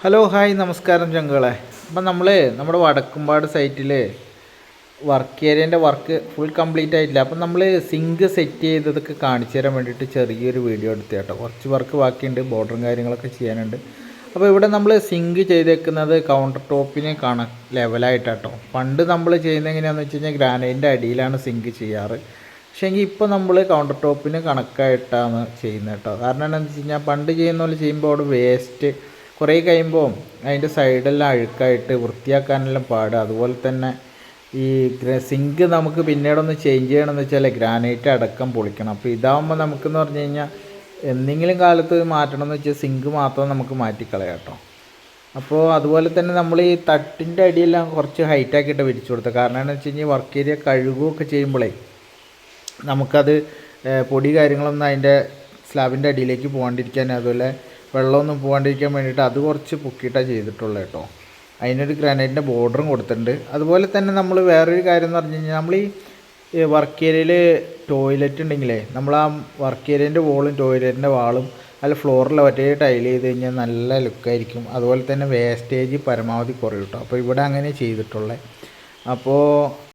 Hello hi നമസ്കാരം ചങ്കളെ. അപ്പം നമ്മുടെ വടക്കുംപാട് സൈറ്റിൽ വർക്ക് ഏരിയൻ്റെ വർക്ക് ഫുൾ കംപ്ലീറ്റ് ആയിട്ടില്ല. അപ്പം നമ്മൾ സിങ്ക് സെറ്റ് ചെയ്തതൊക്കെ കാണിച്ചു തരാൻ വേണ്ടിയിട്ട് ചെറിയൊരു വീഡിയോ എടുത്തു കേട്ടോ. കുറച്ച് വർക്ക് ബാക്കിയുണ്ട്, ബോർഡറും കാര്യങ്ങളൊക്കെ ചെയ്യാനുണ്ട്. അപ്പോൾ ഇവിടെ നമ്മൾ സിങ്ക് ചെയ്തേക്കുന്നത് കൗണ്ടർ ടോപ്പിന് ലെവലായിട്ടാട്ടോ. പണ്ട് നമ്മൾ ചെയ്യുന്നത് എങ്ങനെയാണെന്ന് വെച്ച് കഴിഞ്ഞാൽ ഗ്രാനൈറ്റിൻ്റെ അടിയിലാണ് സിങ്ക് ചെയ്യാറ്. പക്ഷേ എങ്കിൽ ഇപ്പോൾ നമ്മൾ കൗണ്ടർ ടോപ്പിന് കണക്കായിട്ടാണ് ചെയ്യുന്നത് കേട്ടോ. കാരണം എന്താണെന്ന് വെച്ച് കഴിഞ്ഞാൽ പണ്ട് ചെയ്യുന്ന പോലെ ചെയ്യുമ്പോൾ അവിടെ വേസ്റ്റ് കുറേ കഴിയുമ്പോൾ അതിൻ്റെ സൈഡെല്ലാം അഴുക്കായിട്ട് വൃത്തിയാക്കാനെല്ലാം പാട്. അതുപോലെ തന്നെ ഈ സിങ്ക് നമുക്ക് പിന്നീടൊന്ന് ചേഞ്ച് ചെയ്യണമെന്ന് വെച്ചാൽ ഗ്രാനൈറ്റ് അടക്കം പൊളിക്കണം. അപ്പോൾ ഇതാകുമ്പോൾ നമുക്കെന്ന് പറഞ്ഞു കഴിഞ്ഞാൽ എന്തെങ്കിലും കാലത്ത് മാറ്റണമെന്ന് വെച്ചാൽ സിങ്ക് മാത്രം നമുക്ക് മാറ്റിക്കളയാം കേട്ടോ. അപ്പോൾ അതുപോലെ തന്നെ നമ്മൾ ഈ തട്ടിൻ്റെ അടിയെല്ലാം കുറച്ച് ഹൈറ്റാക്കിയിട്ട് വിരിച്ചു കൊടുത്തത്. കാരണം എന്താണെന്ന് വെച്ച് കഴിഞ്ഞാൽ വർക്ക് ഏരിയ കഴുകുകയൊക്കെ ചെയ്യുമ്പോഴേ നമുക്കത് പൊടി കാര്യങ്ങളൊന്നും അതിൻ്റെ സ്ലാബിൻ്റെ അടിയിലേക്ക് പോകാണ്ടിരിക്കാൻ, അതുപോലെ വെള്ളമൊന്നും പോകാണ്ടിരിക്കാൻ വേണ്ടിയിട്ട് അത് കുറച്ച് പൊക്കിയിട്ടാണ് ചെയ്തിട്ടുള്ളത് കേട്ടോ. അതിനൊരു ഗ്രാനൈറ്റിൻ്റെ ബോർഡറും കൊടുത്തിട്ടുണ്ട്. അതുപോലെ തന്നെ നമ്മൾ വേറൊരു കാര്യം എന്ന് പറഞ്ഞു കഴിഞ്ഞാൽ നമ്മൾ ഈ വർക്ക് ഏരിയയിൽ ടോയ്ലറ്റ് ഉണ്ടെങ്കിലേ നമ്മൾ ആ വർക്ക് ഏരിയൻ്റെ വോളും ടോയ്ലറ്റിൻ്റെ വാളും അല്ല ഫ്ലോറിൽ ഒറ്റ ടൈൽ ചെയ്ത് കഴിഞ്ഞാൽ നല്ല ലുക്കായിരിക്കും. അതുപോലെ തന്നെ വേസ്റ്റേജ് പരമാവധി കുറയും കേട്ടോ. അപ്പോൾ ഇവിടെ അങ്ങനെ ചെയ്തിട്ടുള്ളത്. അപ്പോൾ